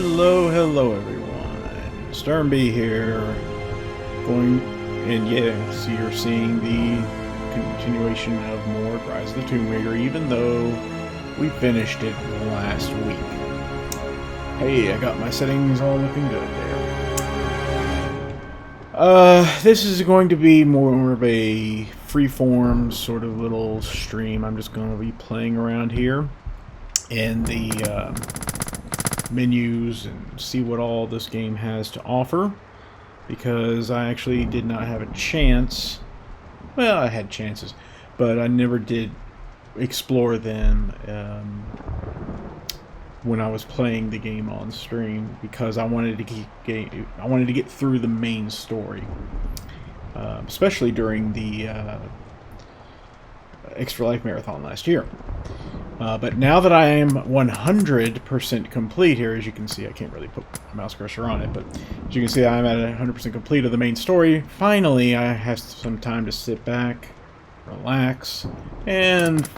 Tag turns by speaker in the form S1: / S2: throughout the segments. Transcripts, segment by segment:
S1: Hello everyone. Sturnby here. Yes, you're seeing the continuation of more Rise of the Tomb Raider, even though we finished it last week. Hey, I got my settings all looking good there. This is going to be more of a freeform sort of little stream. I'm just going to be playing around here in the menus and see what all this game has to offer, because I actually did not have a chance. Well, I had chances, but I never did explore them when I was playing the game on stream, because I wanted to get through the main story, especially during the Extra Life Marathon last year. But now that I am 100% complete here, as you can see, I can't really put my mouse cursor on it, but as you can see, I'm at 100% complete of the main story. Finally, I have some time to sit back, relax, and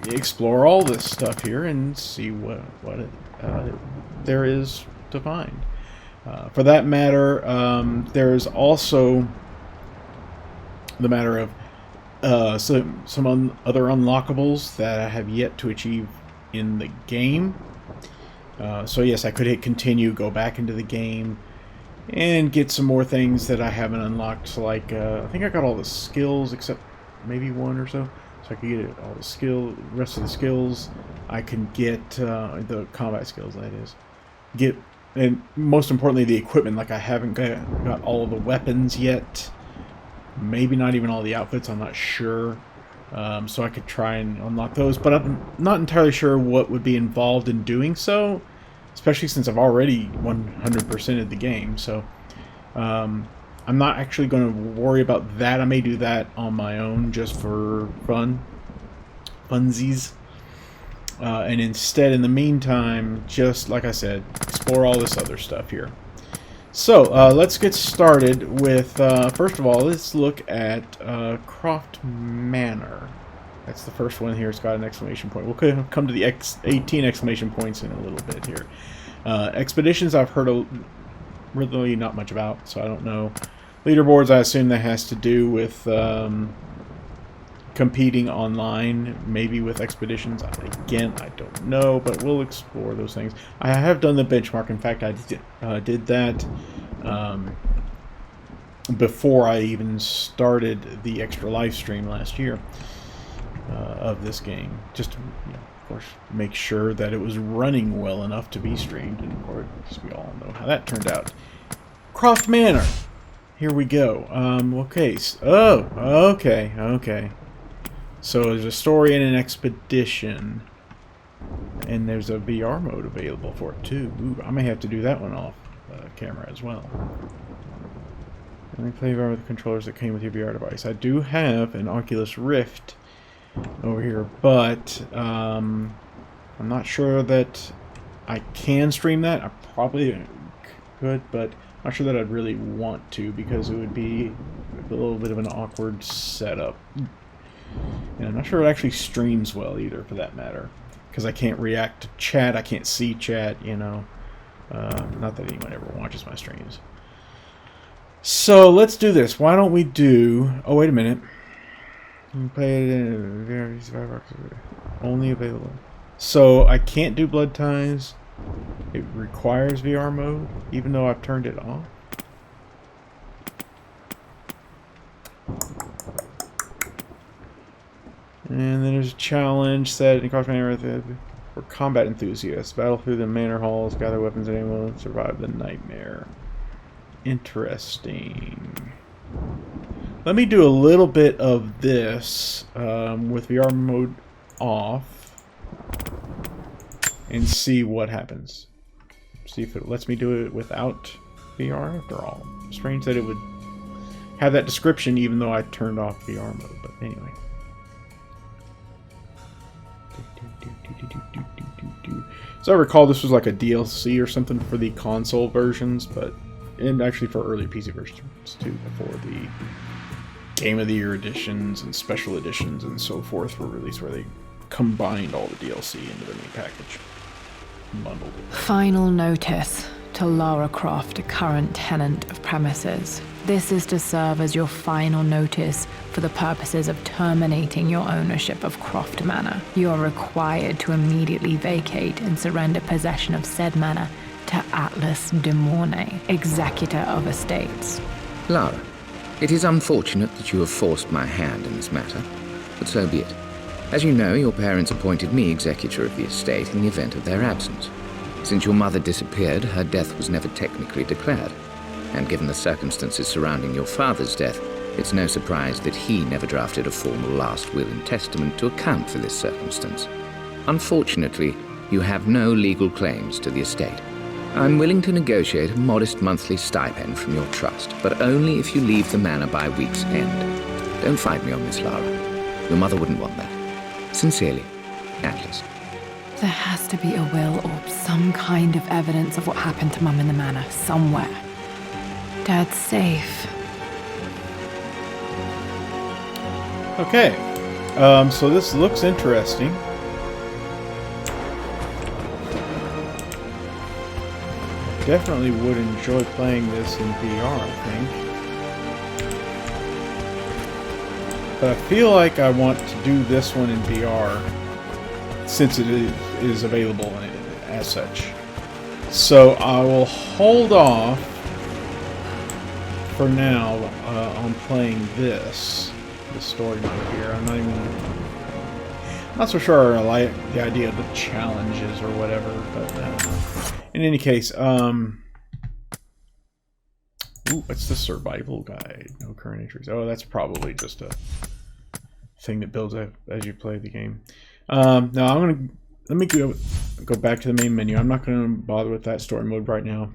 S1: explore all this stuff here and see what there is to find. For that matter, there's also the matter of some other unlockables that I have yet to achieve in the game. So yes, I could hit continue, go back into the game, and get some more things that I haven't unlocked. Like I think I got all the skills except maybe one or so. So I could get all the rest of the skills. I can get the combat skills, that is. And most importantly, the equipment. Like I haven't got all of the weapons yet. Maybe not even all the outfits, I'm not sure. So I could try and unlock those, but I'm not entirely sure what would be involved in doing so, especially since I've already 100%ed the game. So I'm not actually going to worry about that. I may do that on my own just for funsies. And instead, in the meantime, just like I said, explore all this other stuff here. So, let's get started with, first of all, let's look at Croft Manor. That's the first one here. It's got an exclamation point. We'll come to the 18 exclamation points in a little bit here. Expeditions I've heard really not much about, so I don't know. Leaderboards, I assume that has to do with competing online, maybe with expeditions. Again, I don't know, but we'll explore those things. I have done the benchmark. In fact, I did that before I even started the Extra Life stream last year of this game, just to, of course, make sure that it was running well enough to be streamed, and of course, we all know how that turned out. Croft Manor. Here we go. Okay. Okay. So there's a story and an expedition, and there's a VR mode available for it too. Ooh, I may have to do that one off camera as well. Only play VR with the controllers that came with your VR device. I do have an Oculus Rift over here, but I'm not sure that I can stream that. I probably could, but I'm not sure that I'd really want to, because it would be a little bit of an awkward setup. And I'm not sure it actually streams well either, for that matter, because I can't react to chat, I can't see chat, you know. Not that anyone ever watches my streams. So let's do this. Why don't we do... Oh, wait a minute. Play it in various only available. So I can't do blood ties. It requires VR mode, even though I've turned it off. And then there's a challenge set in Croft Manor for combat enthusiasts. Battle through the manor halls, gather weapons and ammo, survive the nightmare. Interesting. Let me do a little bit of this with VR mode off and see what happens. See if it lets me do it without VR after all. Strange that it would have that description even though I turned off VR mode, but anyway. So I recall this was like a DLC or something for the console versions, and actually for early PC versions too, before the Game of the Year editions and special editions and so forth were released, where they combined all the DLC into the main package. bundled.
S2: Final notice to Lara Croft, current tenant of premises. This is to serve as your final notice for the purposes of terminating your ownership of Croft Manor. You are required to immediately vacate and surrender possession of said manor to Atlas de Mornay, executor of estates.
S3: Lara, it is unfortunate that you have forced my hand in this matter, but so be it. As you know, your parents appointed me executor of the estate in the event of their absence. Since your mother disappeared, her death was never technically declared. And given the circumstances surrounding your father's death, it's no surprise that he never drafted a formal last will and testament to account for this circumstance. Unfortunately, you have no legal claims to the estate. I'm willing to negotiate a modest monthly stipend from your trust, but only if you leave the manor by week's end. Don't fight me on this, Lara. Your mother wouldn't want that. Sincerely, Atlas.
S2: There has to be a will or some kind of evidence of what happened to Mum in the manor somewhere. Dad's safe.
S1: Okay, so this looks interesting. Definitely would enjoy playing this in VR, I think. But I feel like I want to do this one in VR, since it is available as such. So I will hold off for now on playing this story mode here. I'm not so sure I like the idea of the challenges or whatever, but in any case, ooh, what's the survival guide? No current entries. Oh, that's probably just a thing that builds up as you play the game. Now let me go back to the main menu. I'm not gonna bother with that story mode right now.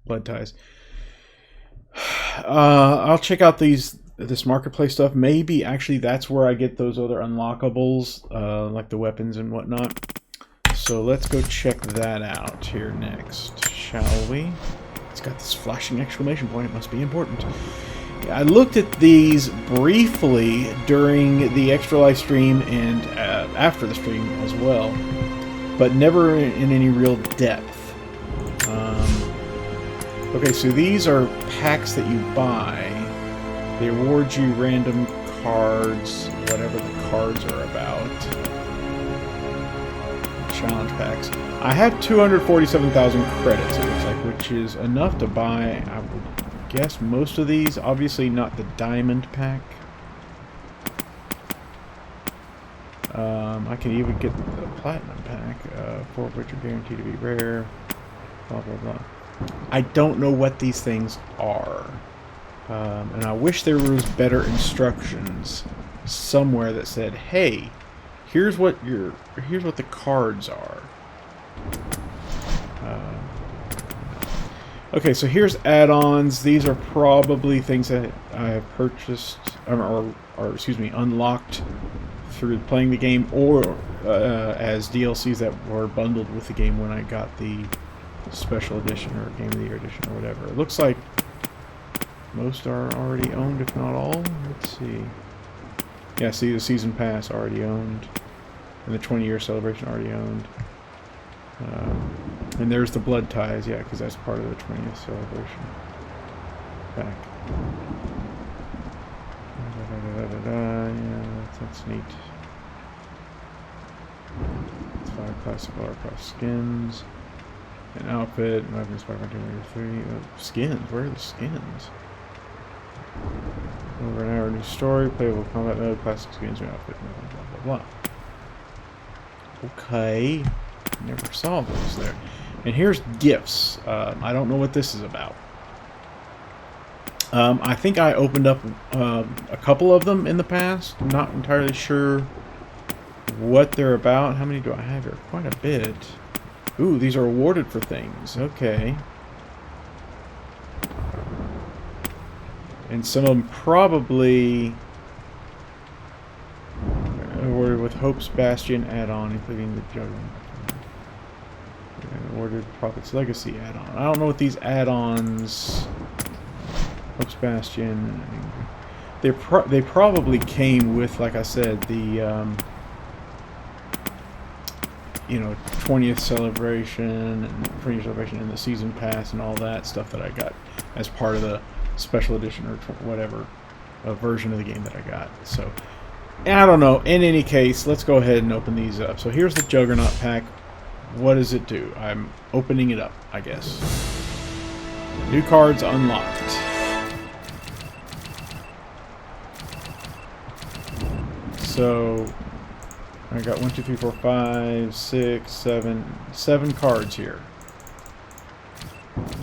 S1: Blood ties. I'll check out this marketplace stuff. Maybe actually that's where I get those other unlockables, like the weapons and whatnot. So let's go check that out here next, shall we? It's got this flashing exclamation point. It must be important. I looked at these briefly during the extra live stream and after the stream as well, but never in any real depth. Okay, so these are packs that you buy. They award you random cards, whatever the cards are about. Challenge packs. I have 247,000 credits, it looks like, which is enough to buy, I would guess, most of these. Obviously not the diamond pack. I can even get the platinum pack, 4 of which are guaranteed to be rare. Blah, blah, blah. I don't know what these things are. And I wish there was better instructions somewhere that said, hey, here's what the cards are. Okay, so here's add-ons. These are probably things that I have purchased, or excuse me, unlocked through playing the game, or as DLCs that were bundled with the game when I got the special edition or Game of the Year edition or whatever. It looks like most are already owned, if not all. Let's see. Yeah, see, the season pass already owned, and the 20-year celebration already owned. And there's the blood ties, yeah, because that's part of the 20th celebration. Back. Yeah, that's neat. It's 5 classic Lara skins. An outfit, I've inspired by Tomb Raider 3. Skins, where are the skins? Over an hour, new story, playable combat mode, classic skins, new outfit, blah, blah, blah, blah. Okay. Never saw those there. And here's gifts. I don't know what this is about. I think I opened up a couple of them in the past. I'm not entirely sure what they're about. How many do I have here? Quite a bit. Ooh, these are awarded for things. Okay. And some of them probably awarded with Hope's Bastion add-on, including the Juggernaut. Awarded Prophet's Legacy add-on. I don't know what these add-ons... Hope's Bastion... They probably came with, like I said, the you know, 20th celebration and 20th celebration and the season pass and all that stuff that I got as part of the special edition or whatever version of the game that I got. So, and I don't know. In any case, let's go ahead and open these up. So here's the Juggernaut pack. What does it do? I'm opening it up, I guess. New cards unlocked. So I got 1, 2, 3, 4, 5, 6, 7 cards here.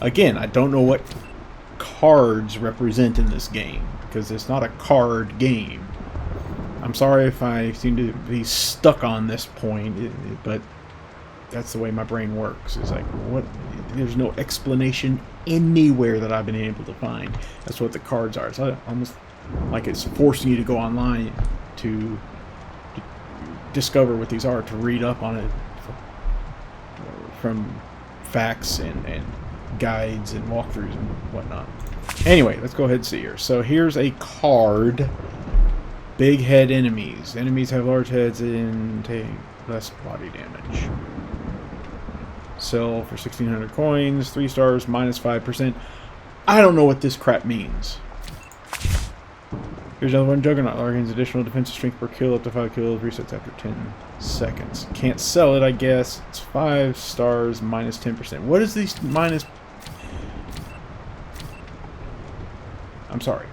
S1: Again, I don't know what cards represent in this game because it's not a card game. I'm sorry if I seem to be stuck on this point, but that's the way my brain works. It's like, what? There's no explanation anywhere that I've been able to find. That's what the cards are. It's almost like it's forcing you to go online to discover what these are, to read up on it from facts and guides and walkthroughs and whatnot. Anyway, let's go ahead and see here. So here's a card. Big head enemies. Enemies have large heads and take less body damage. Sell for 1,600 coins. 3 stars, minus 5%. I don't know what this crap means. Here's another one. Juggernaut gains additional defensive strength per kill, up to 5 kills, resets after 10 seconds. Can't sell it, I guess. It's 5 stars, minus 10%. What is these minus... I'm sorry.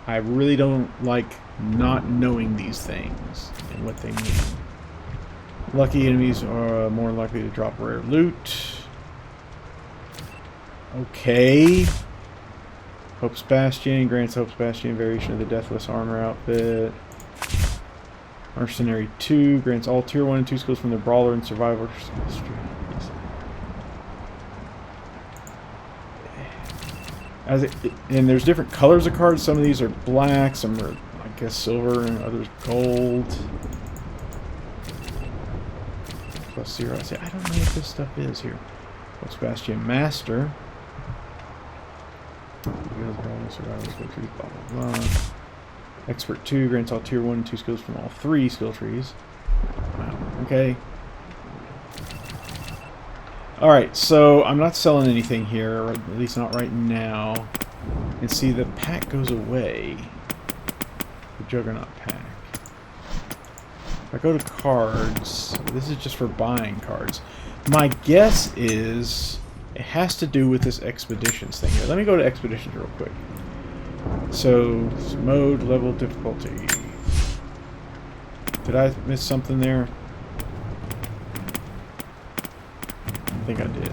S1: I really don't like not knowing these things and what they mean. Lucky enemies are more likely to drop rare loot. Okay. Hope's Bastion grants Hope's Bastion variation of the Deathless Armor outfit. Mercenary 2 grants all Tier 1 and 2 skills from the Brawler and Survivor skills. And there's different colors of cards. Some of these are black, some are, I guess, silver, and others gold. Plus 0. I don't know what this stuff is here. Hope's Bastion Master. Blah, blah, blah. Expert 2 grants all Tier 1 and 2 skills from all 3 skill trees. Wow. Okay. Alright, so I'm not selling anything here, or at least not right now. And see, the pack goes away. The Juggernaut pack. If I go to cards, this is just for buying cards. My guess is... it has to do with this expeditions thing here. Let me go to expeditions real quick. So, mode, level, difficulty. Did I miss something there? I think I did.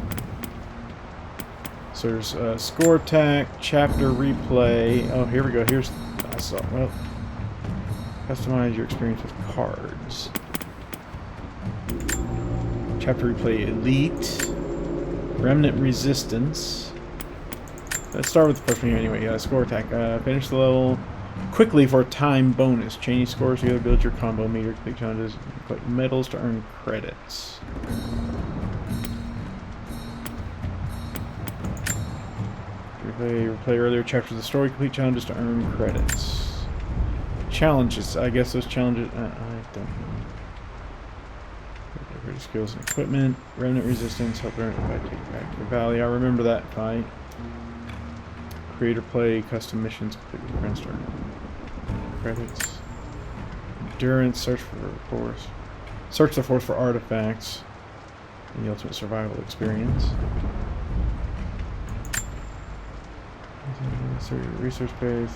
S1: So there's score attack, chapter replay. Oh, here we go. Here's, I saw, well, customize your experience with cards. Chapter replay elite. Remnant resistance. Let's start with the first one here anyway. Score attack. Finish the level quickly for a time bonus. Change scores together, build your combo meter, complete challenges, collect medals to earn credits. Replay earlier chapters of the story, complete challenges to earn credits. Challenges. I guess those challenges. I don't know. Skills and equipment. Remnant resistance. Help earn if I take back to Valley. I remember that fight. Creator play. Custom missions. Complete with friends to earn credits. Endurance. Search for force. Search the force for artifacts. And the ultimate survival experience. Research page.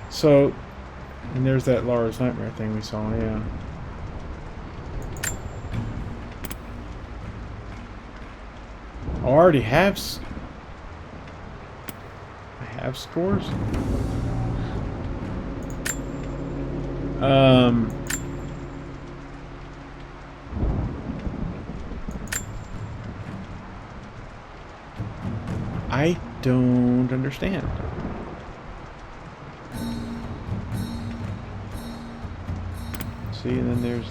S1: So, and there's that Lara's Nightmare thing we saw, yeah. I already have... I have scores? I don't understand. See, and then there's...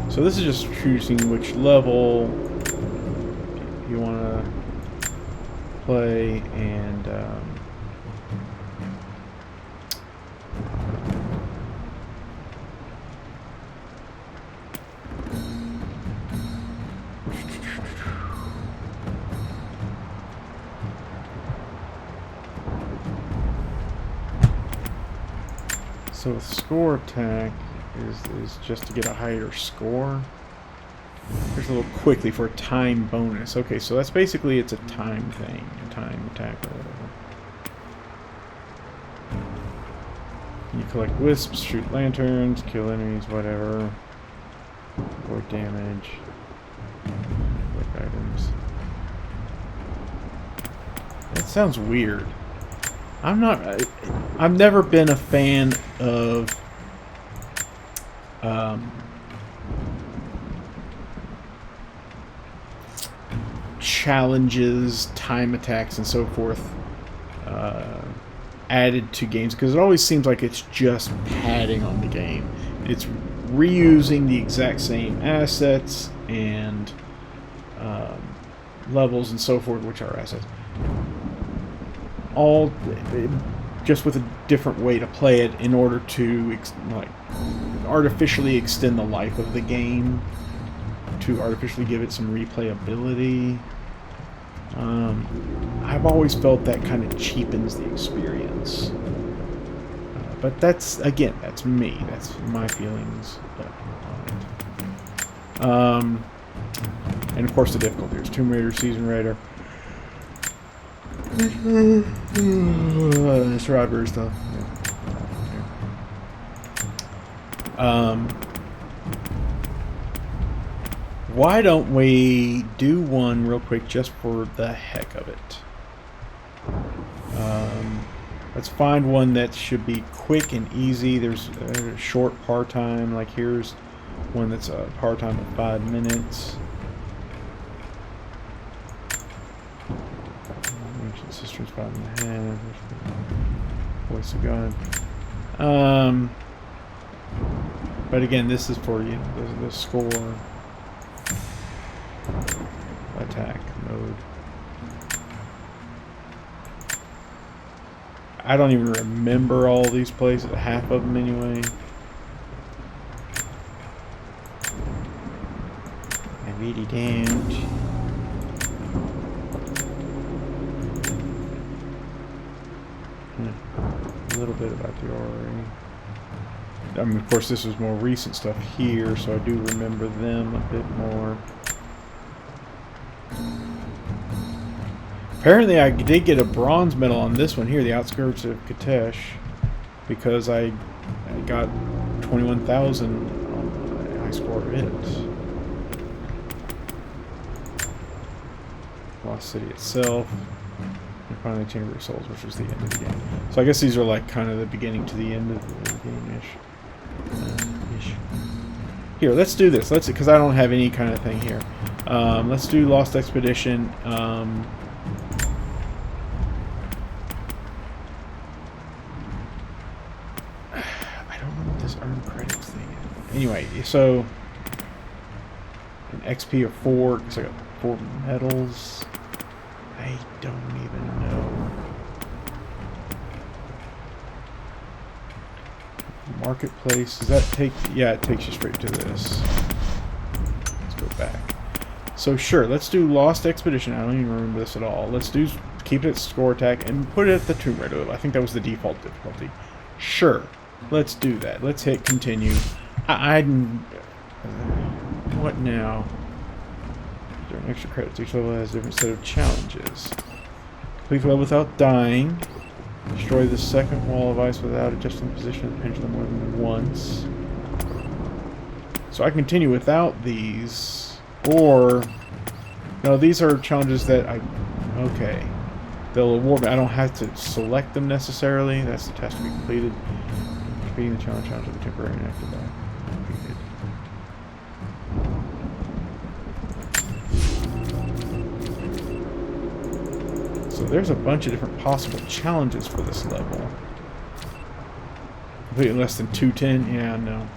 S1: So this is just choosing which level you want to play, and So score attack is just to get a higher score. Here's a little quickly for a time bonus. Okay, so that's basically it's a time thing, a time attack or whatever. You collect wisps, shoot lanterns, kill enemies, whatever. Avoid damage. Collect items. That sounds weird. I've never been a fan of challenges, time attacks, and so forth added to games, because it always seems like it's just padding on the game. It's reusing the exact same assets and levels and so forth, which are assets, all just with a different way to play it in order to like artificially extend the life of the game, to artificially give it some replayability. I've always felt that kind of cheapens the experience. But that's, again, that's me. That's my feelings on it. And of course the difficulty. There's Tomb Raider, Season Raider. Survivor stuff. Yeah. Why don't we do one real quick just for the heck of it? Let's find one that should be quick and easy. There's a short par time. Like here's one that's a par time of 5 minutes. Ancient Sisters 5.5. Voice of God. But again, this is for, you know, the score. Attack mode. I don't even remember all these places, half of them anyway. I really don't. A little bit about the RA. I mean, of course, this was more recent stuff here, so I do remember them a bit more. Apparently I did get a bronze medal on this one here, the outskirts of Katesh, because I got 21,000 on the high score of it. Lost City itself, and finally Chamber of Souls, which was the end of the game. So I guess these are like kind of the beginning to the end of the game-ish. Here, let's do this. Let's, because I don't have any kind of thing here. Let's do Lost Expedition. Anyway, so an XP of 4 because I got 4 medals. I don't even know. Marketplace, does that take? Yeah, it takes you straight to this. Let's go back. So sure, let's do Lost Expedition. I don't even remember this at all. Let's do keep it at score attack and put it at the Tomb Raider level. I think that was the default difficulty. Sure, let's do that. Let's hit continue. What now? During extra credits, each level has a different set of challenges. Complete the level without dying. Destroy the second wall of ice without adjusting the position of the pendulum more than once. So I can continue without these, or no, these are challenges that okay. They'll award me. I don't have to select them necessarily. That's the task to be completed. Completing the challenge of the temporary inactive die. So there's a bunch of different possible challenges for this level. Completely less than 210? Yeah, no.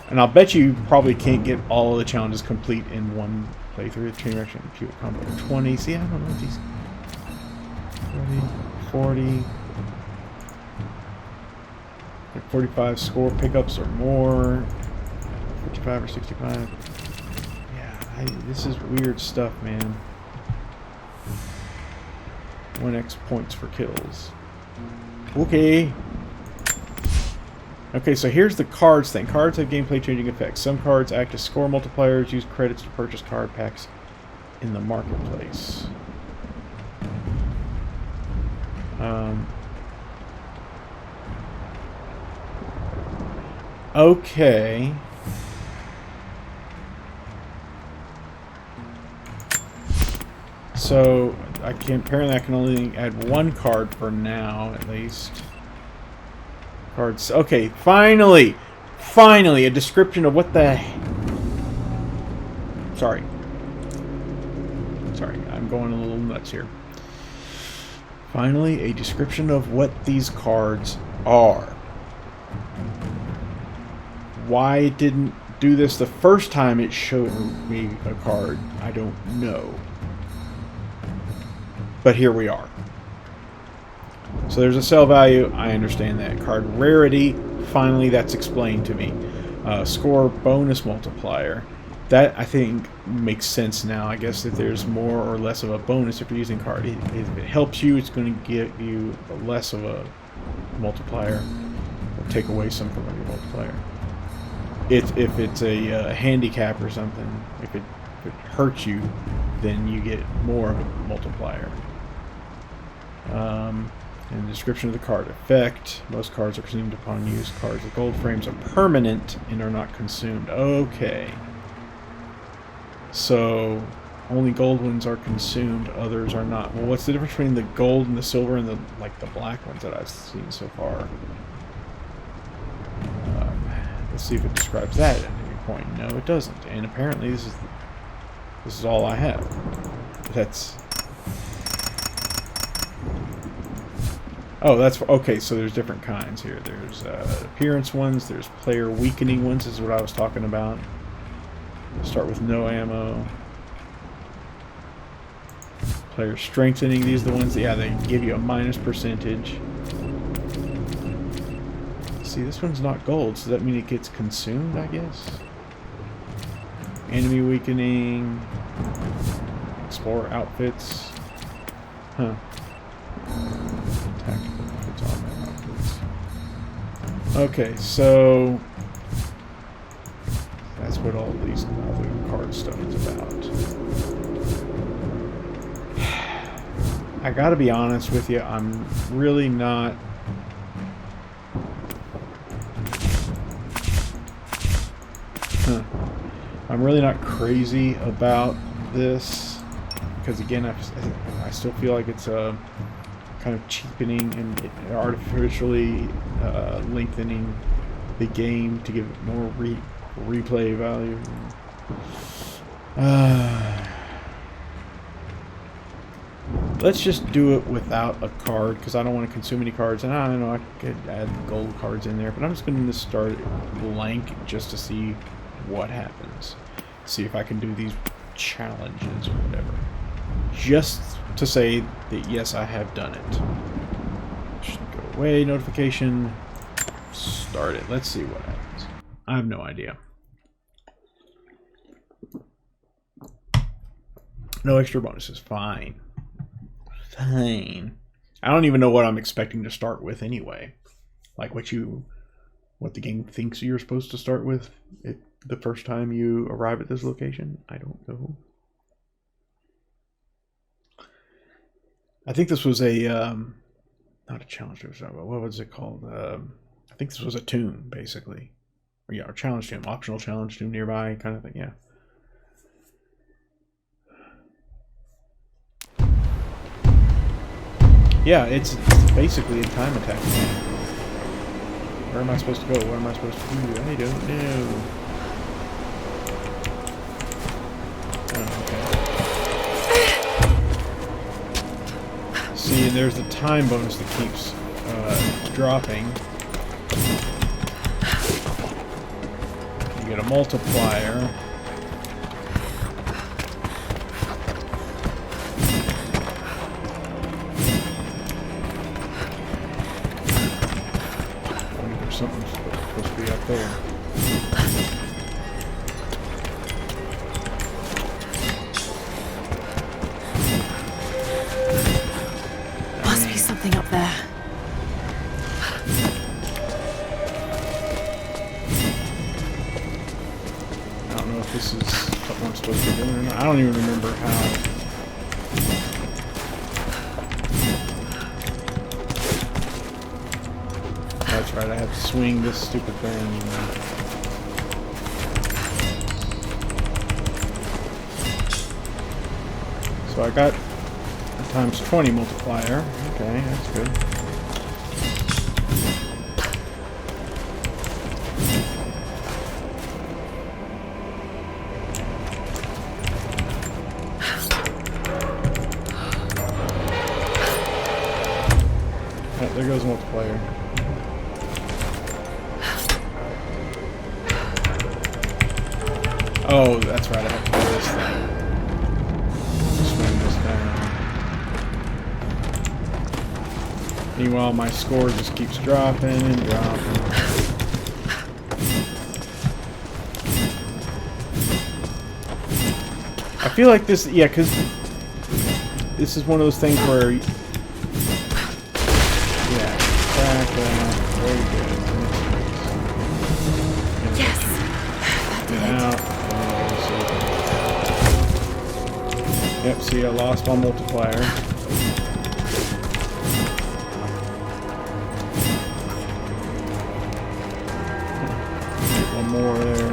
S1: And I'll bet you probably can't get all of the challenges complete in one playthrough. Chain reaction, fuel combo 20. See, I don't know what these... 40... Like 45 score pickups or more. 55 or 65. Yeah, this is weird stuff, man. 1x points for kills. Okay. Okay, so here's the cards thing. Cards have gameplay changing effects. Some cards act as score multipliers. Use credits to purchase card packs in the marketplace. Okay. So apparently I can only add one card for now, at least. Cards. Okay, finally a description of what the. Sorry, I'm going a little nuts here. Finally, a description of what these cards are. Why it didn't do this the first time it showed me a card, I don't know. But here we are. So there's a sell value, I understand that. Card rarity, finally that's explained to me. Score bonus multiplier. That, I think, makes sense now. I guess that there's more or less of a bonus if you're using card. If it helps you, it's going to give you less of a multiplier. Or take away some from your multiplier. If it's a handicap or something, if it hurts you, then you get more of a multiplier. And the description of the card effect. Most cards are consumed upon use. Cards with gold frames are permanent and are not consumed. Okay. So only gold ones are consumed, others are not. Well, what's the difference between the gold and the silver and the black ones that I've seen so far? Let's see if it describes that at any point. No, it doesn't. And apparently this is all I have. That's. Oh, that's okay. So there's different kinds here. There's appearance ones. There's player weakening ones. This is what I was talking about. Start with no ammo. Player strengthening. These are the ones that, yeah, they give you a minus percentage. See, this one's not gold, so that means it gets consumed, I guess. Enemy weakening. Explore outfits. Huh. Tactical outfits, armor outfits. Okay, so that's what all the card stuff is about. I gotta be honest with you, I'm really not. I'm really not crazy about this because, again, I still feel like it's kind of cheapening and artificially lengthening the game to give it more replay value. Let's just do it without a card because I don't want to consume any cards, and I don't know, I could add gold cards in there, but I'm just going to start blank just to see what happens. See if I can do these challenges or whatever. Just to say that yes, I have done it. Just go away, notification, start it. Let's see what happens. I have no idea. No extra bonuses. Fine. Fine. I don't even know what I'm expecting to start with anyway. Like what the game thinks you're supposed to start with the first time you arrive at this location. I don't know. I think this was a not a challenge. What was it called? I think this was a tomb, basically. Or yeah, or challenge tomb, optional challenge tomb nearby, kind of thing. Yeah. Yeah, it's basically a time attack. Where am I supposed to go? What am I supposed to do? I don't know. Oh, okay. See, and there's the time bonus that keeps dropping. You get a multiplier. Something's supposed to be up there.
S2: Must be something up there.
S1: doing or not. I don't even remember how. That's right, I have to swing this stupid thing. So I got a times 20 multiplier. Okay, that's good. Oh, there goes multiplier. Oh, that's right, I have to do this thing. Swing this down. Meanwhile, my score just keeps dropping and dropping. I feel like this, yeah, because this is one of those things where, yeah, crack that, very good.
S2: Yes, that did it.
S1: Yep, see, I lost my multiplier. Get one more there.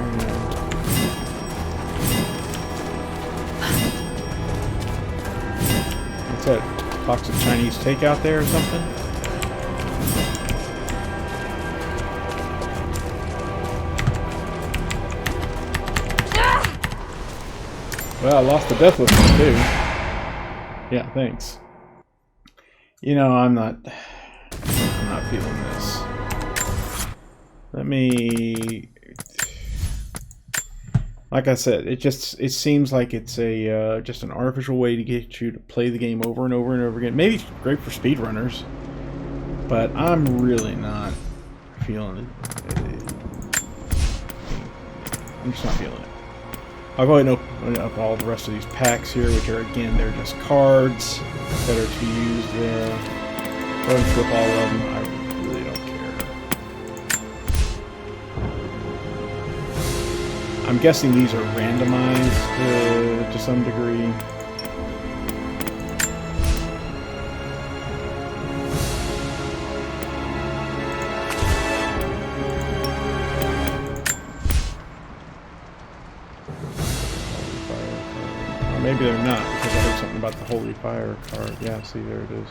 S1: What's that? Box of Chinese takeout there or something? Well, I lost the death with one too. Yeah, thanks. You know, I'm not feeling this. Let me, like I said, it seems like it's a just an artificial way to get you to play the game over and over and over again. Maybe it's great for speedrunners, but I'm really not feeling it. I'm just not feeling it. I'll go ahead and open up all the rest of these packs here, which are, again, they're just cards that are to use there. Go ahead and flip all of them. I really don't care. I'm guessing these are randomized to some degree. Maybe they're not, because I heard something about the Holy Fire card. Yeah, see, there it is.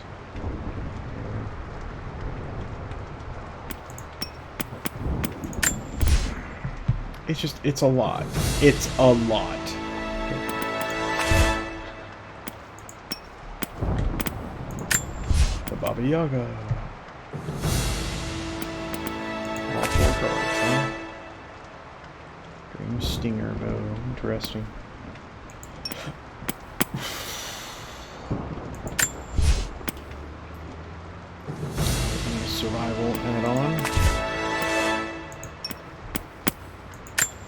S1: It's just, it's a lot. It's a lot. The Baba Yaga. All 4 cards, huh? Dream Stinger Bow. Interesting. Survival add-on.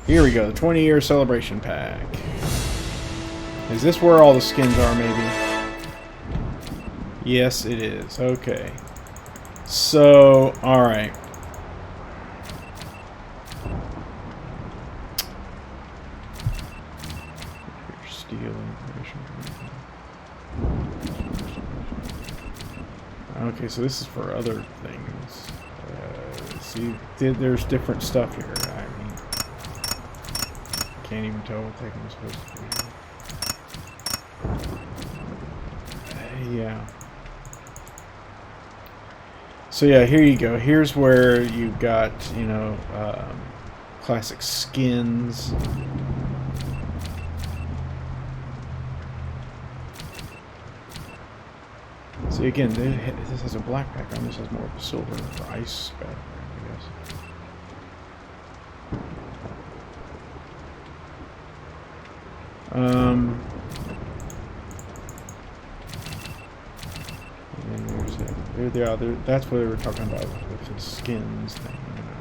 S1: Here we go, the 20-year celebration pack. Is this where all the skins are, maybe? Yes, it is. Okay. So, alright. Okay, so this is for other things. See, there's different stuff here. I mean, can't even tell what thing I'm supposed to be. Yeah. So yeah, here you go. Here's where you've got, you know, classic skins. See, again, this has a black background. This has more of a silver or ice background, I guess. And then there's that. There they are. That's what they were talking about with the skins thing. You know.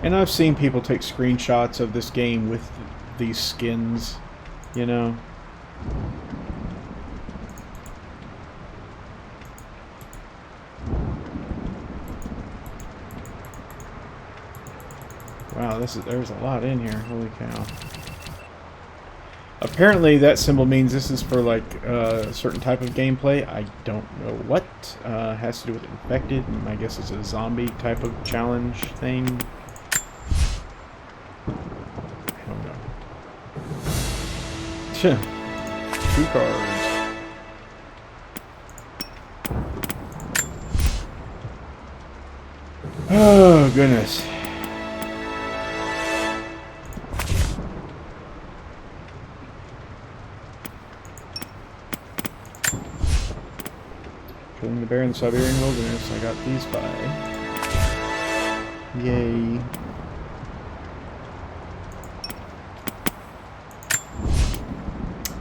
S1: And I've seen people take screenshots of this game with these skins. You know, Wow, there's a lot in here. Holy cow. Apparently that symbol means this is for like a certain type of gameplay. I don't know what. Has to do with infected. I guess it's a zombie type of challenge thing. I don't know. 2 cards. Oh, goodness. Killing the bear in the Siberian wilderness. I got these 5. Yay.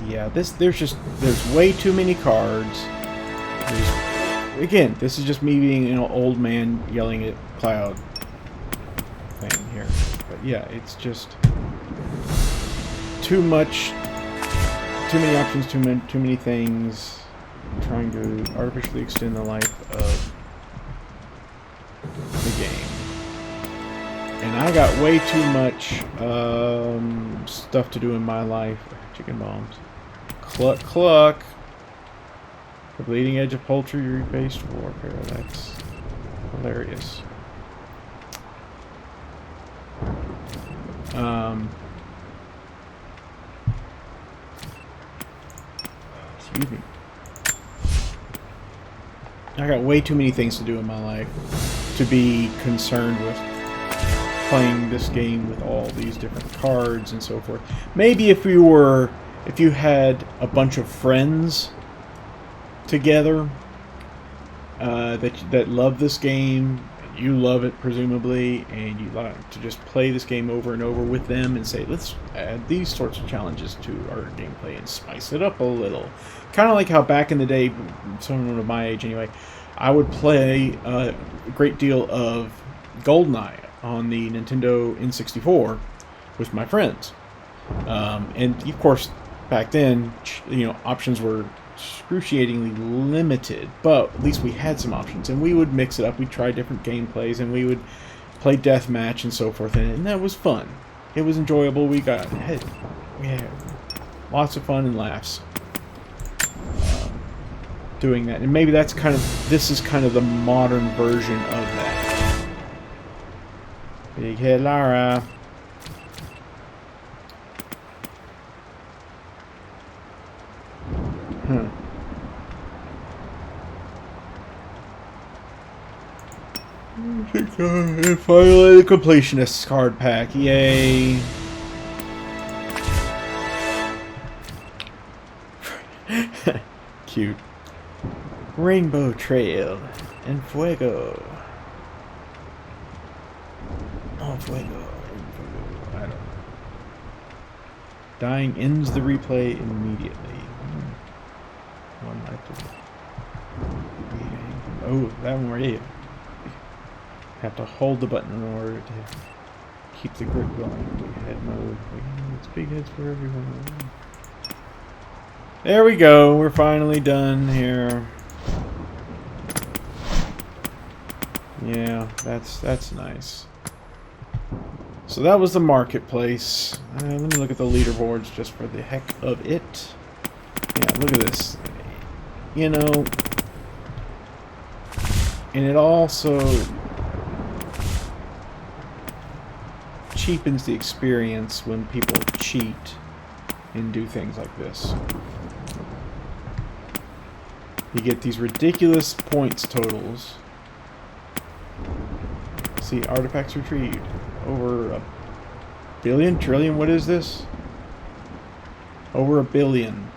S1: Yeah, there's way too many cards. Again, this is just me being an old man yelling at Cloud thing here. But yeah, it's just too much, too many options, too many things. I'm trying to artificially extend the life of the game. And I got way too much stuff to do in my life. Chicken bombs. Cluck, cluck. The bleeding edge of poultry-based warfare. That's hilarious. Excuse me. I got way too many things to do in my life to be concerned with playing this game with all these different cards and so forth. Maybe if you had a bunch of friends together that love this game, you love it presumably, and you like to just play this game over and over with them and say, let's add these sorts of challenges to our gameplay and spice it up a little. Kind of like how back in the day, someone of my age anyway, I would play a great deal of GoldenEye on the Nintendo N64 with my friends. And of course, back then, options were excruciatingly limited, but at least we had some options, and we would mix it up. We'd try different gameplays, and we would play deathmatch and so forth, and that was fun. It was enjoyable. We had lots of fun and laughs doing that, and maybe this is kind of the modern version of that. Big head Lara. And finally, the completionist card pack. Yay! Cute. Rainbow Trail and Fuego. Oh, Fuego. I don't know. Dying ends the replay immediately. One life to go. Oh, that one right here. Have to hold the button in order to keep the grip going. Big head mode. It's big heads for everyone. There we go. We're finally done here. Yeah, that's nice. So that was the marketplace. Let me look at the leaderboards just for the heck of it. Yeah, look at this. And it also cheapens the experience when people cheat and do things like this. You get these ridiculous points totals. See, artifacts retrieved. Over a billion, trillion, what is this? Over a billion.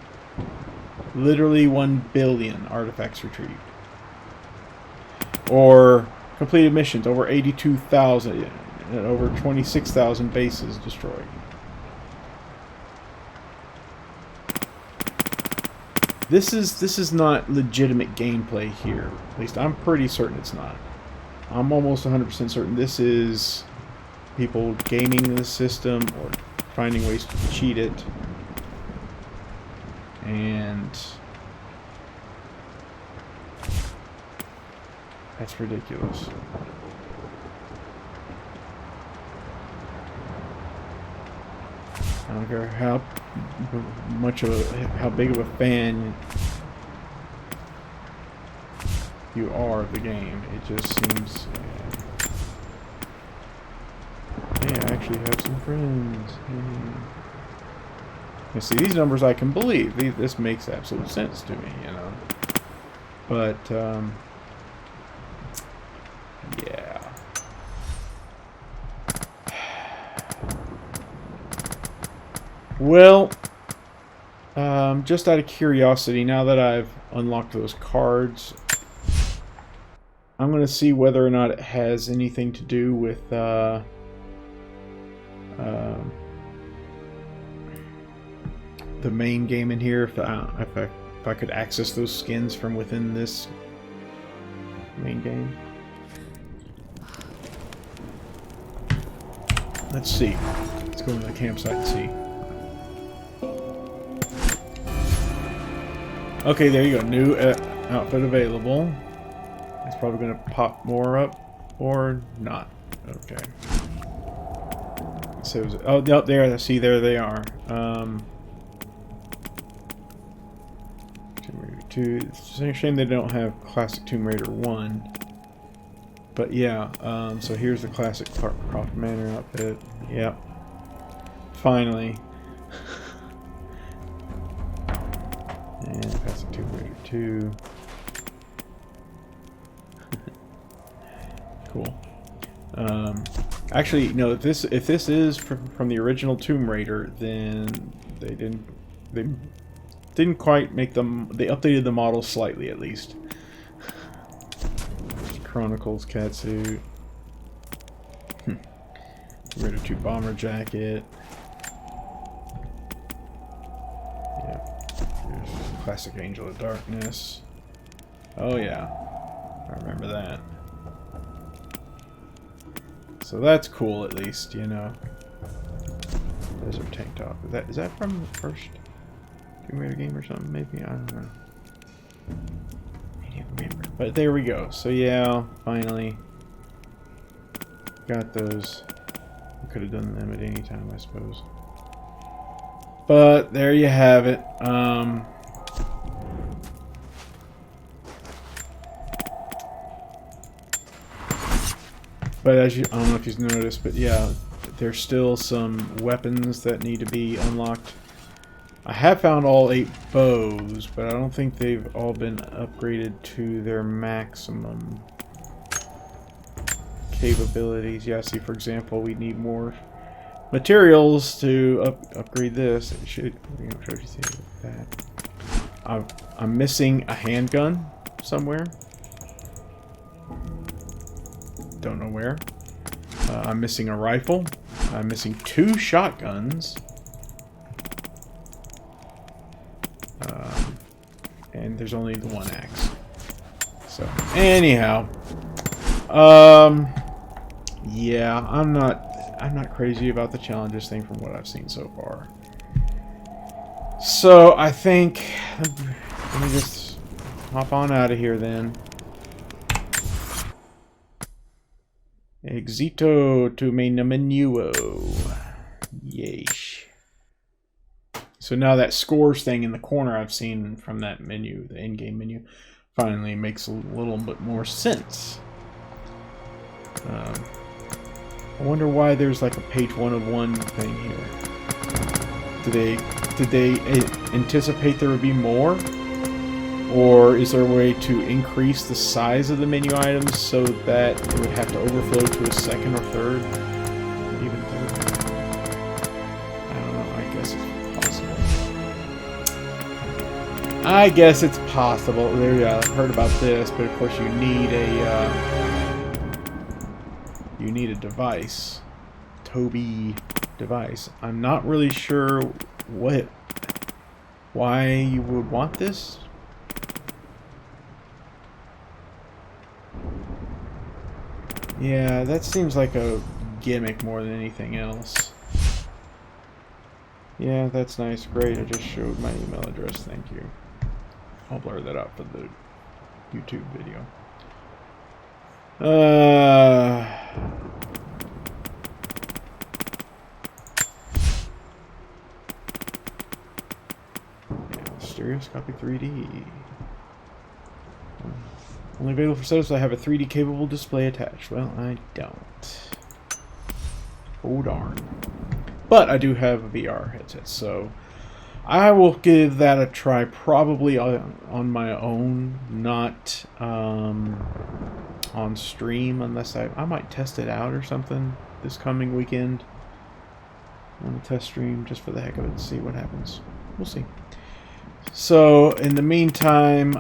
S1: Literally 1 billion artifacts retrieved. Or completed missions, over 82,000. Over 26,000 bases destroyed. This is not legitimate gameplay here. At least I'm pretty certain it's not. I'm almost 100% certain this is people gaming the system or finding ways to cheat it. And that's ridiculous. I don't care how big of a fan you are of the game. It just seems. Hey, I actually have some friends. Hey. You see, these numbers I can believe. This makes absolute sense to me, you know. But yeah. Well, just out of curiosity, now that I've unlocked those cards, I'm going to see whether or not it has anything to do with the main game in here. If I could access those skins from within this main game. Let's see. Let's go into the campsite and see. Okay, there you go. New outfit available. It's probably going to pop more up or not. Okay. So, oh, there. See, there they are. Tomb Raider 2. It's a shame they don't have classic Tomb Raider 1. But yeah, so here's the classic Croft Manor outfit. Yep. Finally. And classic Tomb Raider 2. Cool. Actually, no. If this is from the original Tomb Raider, then they didn't quite make them. They updated the model slightly, at least. Chronicles catsuit. Tomb Raider 2 bomber jacket. Yeah. Here's classic Angel of Darkness. Oh yeah, I remember that. So that's cool, at least, you know. Desert tank top. Is that from the first Tomb Raider game or something? Maybe, I don't know. I can't remember. But there we go. So yeah, finally got those. We could have done them at any time, I suppose. But there you have it. But as you, I don't know if you've noticed, but yeah, there's still some weapons that need to be unlocked. I have found all 8 bows, but I don't think they've all been upgraded to their maximum capabilities. Yeah, see, for example, we need more materials to upgrade this. It should, you know, show you see that. I'm missing a handgun somewhere. Don't know where. I'm missing a rifle. I'm missing 2 shotguns. And there's only the 1 axe. So, anyhow. Yeah, I'm not crazy about the challenges thing from what I've seen so far. So, I think let me just hop on out of here then. Exito to main menu. Yeesh. So now that scores thing in the corner I've seen from that menu, the in-game menu, finally makes a little bit more sense. I wonder why there's like a page 101 thing here. Did they anticipate there would be more? Or is there a way to increase the size of the menu items so that it would have to overflow to a second or third? Even third? I don't know. I guess it's possible. I guess it's possible. There you go. I've heard about this, but of course you need a device. Toby device. I'm not really sure why you would want this. Yeah, that seems like a gimmick more than anything else. Yeah, that's nice. Great, I just showed my email address. Thank you. I'll blur that out for the YouTube video. Stereoscopic 3D. Only available for setups that have a 3D capable display attached. Well, I don't. Oh darn. But I do have a VR headset, so I will give that a try, probably on my own, not on stream, unless I might test it out or something this coming weekend. I'm going to test stream just for the heck of it and see what happens. We'll see. So, in the meantime,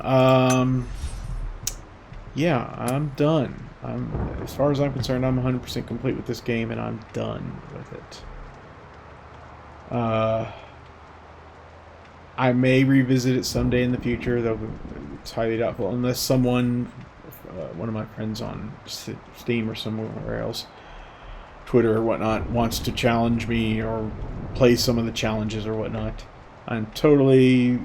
S1: yeah, I'm done. As far as I'm concerned, I'm 100% complete with this game, and I'm done with it. I may revisit it someday in the future, though it's highly doubtful, unless someone, one of my friends on Steam or somewhere else, Twitter or whatnot, wants to challenge me or play some of the challenges or whatnot. I'm totally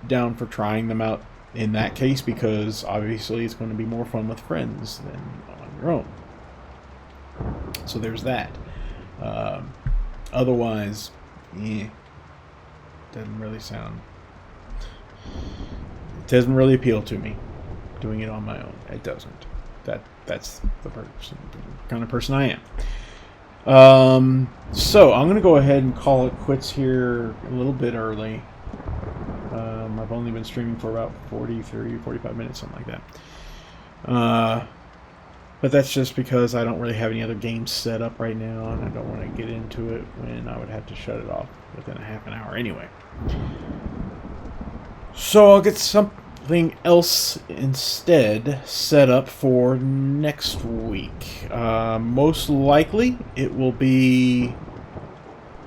S1: down for trying them out in that case, because obviously it's going to be more fun with friends than on your own. So there's that. Otherwise, doesn't really it doesn't really appeal to me doing it on my own. It doesn't. That's the kind of person I am. So I'm gonna go ahead and call it quits here a little bit early. I've only been streaming for about 45 minutes, something like that. But that's just because I don't really have any other games set up right now, and I don't want to get into it when I would have to shut it off within a half an hour anyway. So I'll get something else instead set up for next week. Most likely it will be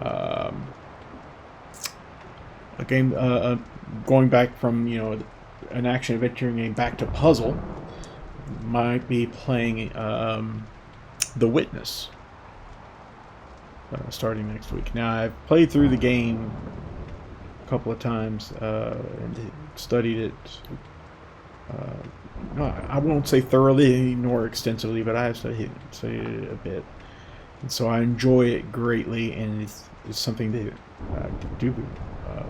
S1: a game going back from, you know, an action adventure game back to puzzle. Might be playing The Witness starting next week. Now, I've played through the game a couple of times and studied it. I won't say thoroughly nor extensively, but I have studied it a bit. And so I enjoy it greatly, and it's something that I do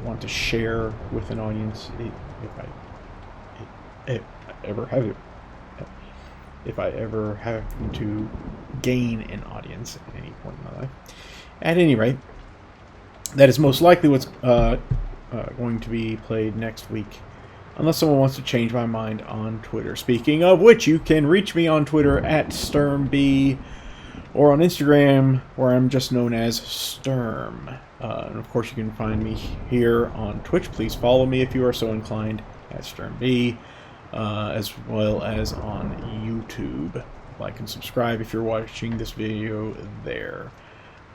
S1: want to share with an audience if I ever have to gain an audience at any point in my life. At any rate, that is most likely what's going to be played next week, unless someone wants to change my mind on Twitter. Speaking of which, you can reach me on Twitter at SturmB, or on Instagram, where I'm just known as Sturm. And of course, you can find me here on Twitch. Please follow me if you are so inclined at SturmB. As well as on YouTube. Like and subscribe if you're watching this video there.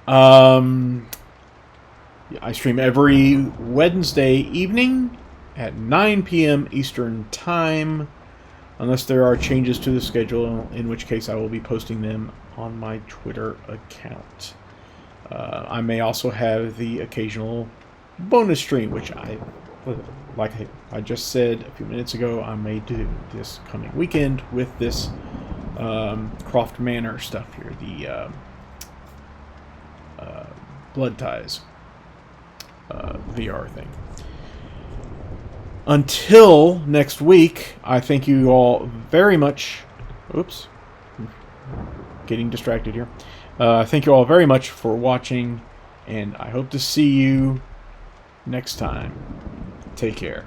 S1: I stream every Wednesday evening at 9 p.m. Eastern Time, unless there are changes to the schedule, in which case I will be posting them on my Twitter account. I may also have the occasional bonus stream, which like I just said a few minutes ago, I may do this coming weekend with this Croft Manor stuff here, the Blood Ties VR thing. Until next week, I thank you all very much. Oops. Getting distracted here. Thank you all very much for watching, and I hope to see you next time. Take care.